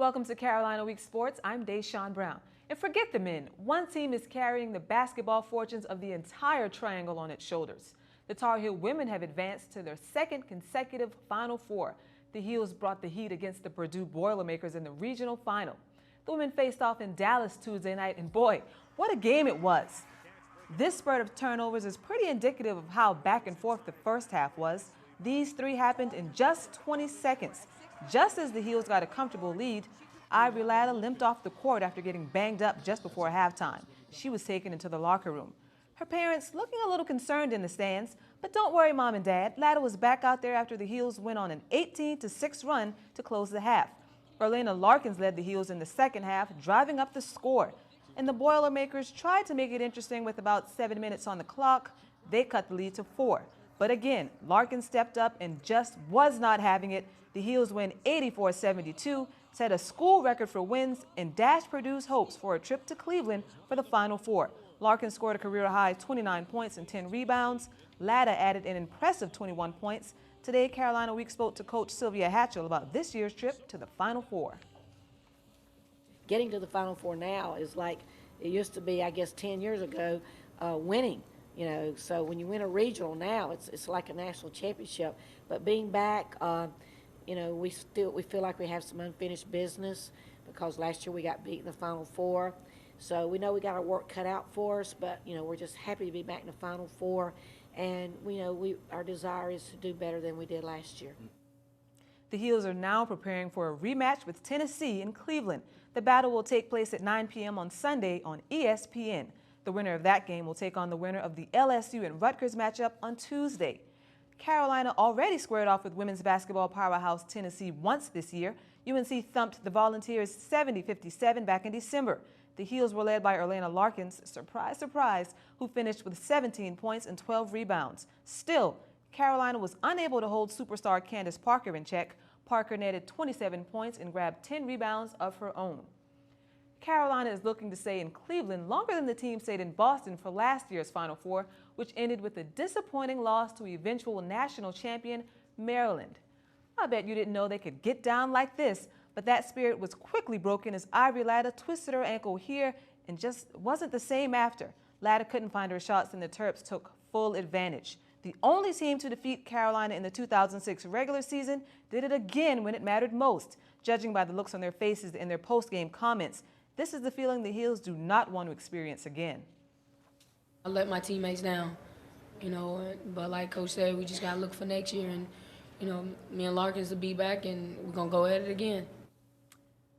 Welcome to Carolina Week Sports. I'm Deshaun Brown. And forget the men. One team is carrying the basketball fortunes of the entire triangle on its shoulders. The Tar Heel women have advanced to their second consecutive Final Four. The Heels brought the heat against the Purdue Boilermakers in the regional final. The women faced off in Dallas Tuesday night, and boy, what a game it was. This spurt of turnovers is pretty indicative of how back and forth the first half was. These three happened in just 20 seconds. Just as the Heels got a comfortable lead, Latta limped off the court after getting banged up just before halftime. She was taken into the locker room. Her parents looking a little concerned in the stands, but don't worry, Mom and Dad. Latta was back out there after the Heels went on an 18-6 run to close the half. Orlena Larkins led the Heels in the second half, driving up the score. And the Boilermakers tried to make it interesting with about 7 minutes on the clock. They cut the lead to 4. But again, Larkins stepped up and just was not having it. The Heels win 84-72, set a school record for wins, and dashed Purdue's hopes for a trip to Cleveland for the Final Four. Larkins scored a career-high 29 points and 10 rebounds. Latta added an impressive 21 points. Today, Carolina Week spoke to Coach Sylvia Hatchell about this year's trip to the Final Four. Getting to the Final Four now is like it used to be, I guess, 10 years ago, winning. You know, so when you win a regional now, it's like a national championship. But being back, you know, we feel like we have some unfinished business because last year we got beat in the Final Four. So we know we got our work cut out for us, but you know, we're just happy to be back in the Final Four, and we know our desire is to do better than we did last year. The Heels are now preparing for a rematch with Tennessee in Cleveland. The battle will take place at 9 p.m. on Sunday on ESPN. The winner of that game will take on the winner of the LSU and Rutgers matchup on Tuesday. Carolina already squared off with women's basketball powerhouse Tennessee once this year. UNC thumped the Volunteers 70-57 back in December. The Heels were led by Orlena Larkins, surprise, surprise, who finished with 17 points and 12 rebounds. Still, Carolina was unable to hold superstar Candace Parker in check. Parker netted 27 points and grabbed 10 rebounds of her own. Carolina is looking to stay in Cleveland longer than the team stayed in Boston for last year's Final Four, which ended with a disappointing loss to eventual national champion Maryland. I bet you didn't know they could get down like this, but that spirit was quickly broken as Latta twisted her ankle here and just wasn't the same after. Latta couldn't find her shots and the Terps took full advantage. The only team to defeat Carolina in the 2006 regular season did it again when it mattered most, judging by the looks on their faces and their post-game comments. This is the feeling the Heels do not want to experience again. I let my teammates down, you know, but like Coach said, we just got to look for next year, and, you know, me and Larkins will be back, and we're going to go at it again.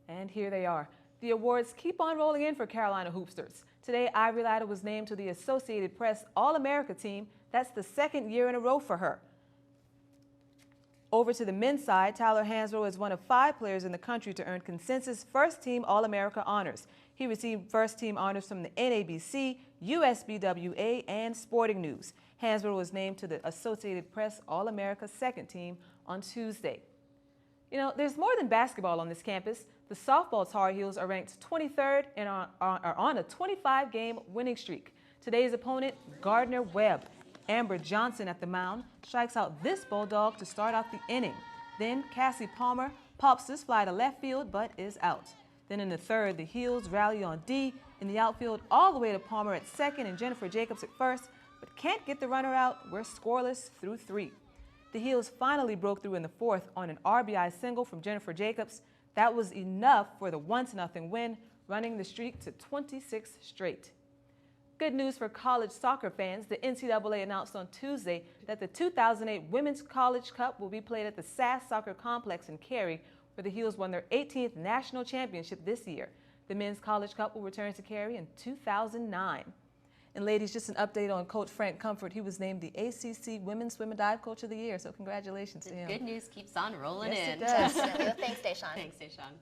And here they are. The awards keep on rolling in for Carolina Hoopsters. Today, Latta was named to the Associated Press All-America team. That's the second year in a row for her. Over to the men's side, Tyler Hansbrough is one of 5 players in the country to earn consensus first-team All-America honors. He received first-team honors from the NABC, USBWA, and Sporting News. Hansbrough was named to the Associated Press All-America second team on Tuesday. You know, there's more than basketball on this campus. The softball Tar Heels are ranked 23rd and are on a 25-game winning streak. Today's opponent, Gardner Webb. Amber Johnson at the mound strikes out this Bulldog to start off the inning. Then Cassie Palmer pops this fly to left field but is out. Then in the third, the Heels rally on D in the outfield all the way to Palmer at second and Jennifer Jacobs at first, but can't get the runner out. We're scoreless through 3. The Heels finally broke through in the fourth on an RBI single from Jennifer Jacobs. That was enough for the 1-0 win, running the streak to 26 straight. Good news for college soccer fans. The NCAA announced on Tuesday that the 2008 Women's College Cup will be played at the SAS Soccer Complex in Cary, where the Heels won their 18th national championship this year. The Men's College Cup will return to Cary in 2009. And ladies, just an update on Coach Frank Comfort. He was named the ACC Women's Swim and Dive Coach of the Year, so congratulations to him. Good news keeps on rolling in. Yes, it does. Thanks, Deshaun. Thanks, Deshaun.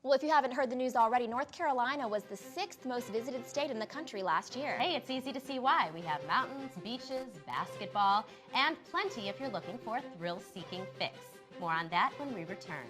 Well, if you haven't heard the news already, North Carolina was the 6th most visited state in the country last year. Hey, it's easy to see why. We have mountains, beaches, basketball, and plenty if you're looking for a thrill-seeking fix. More on that when we return.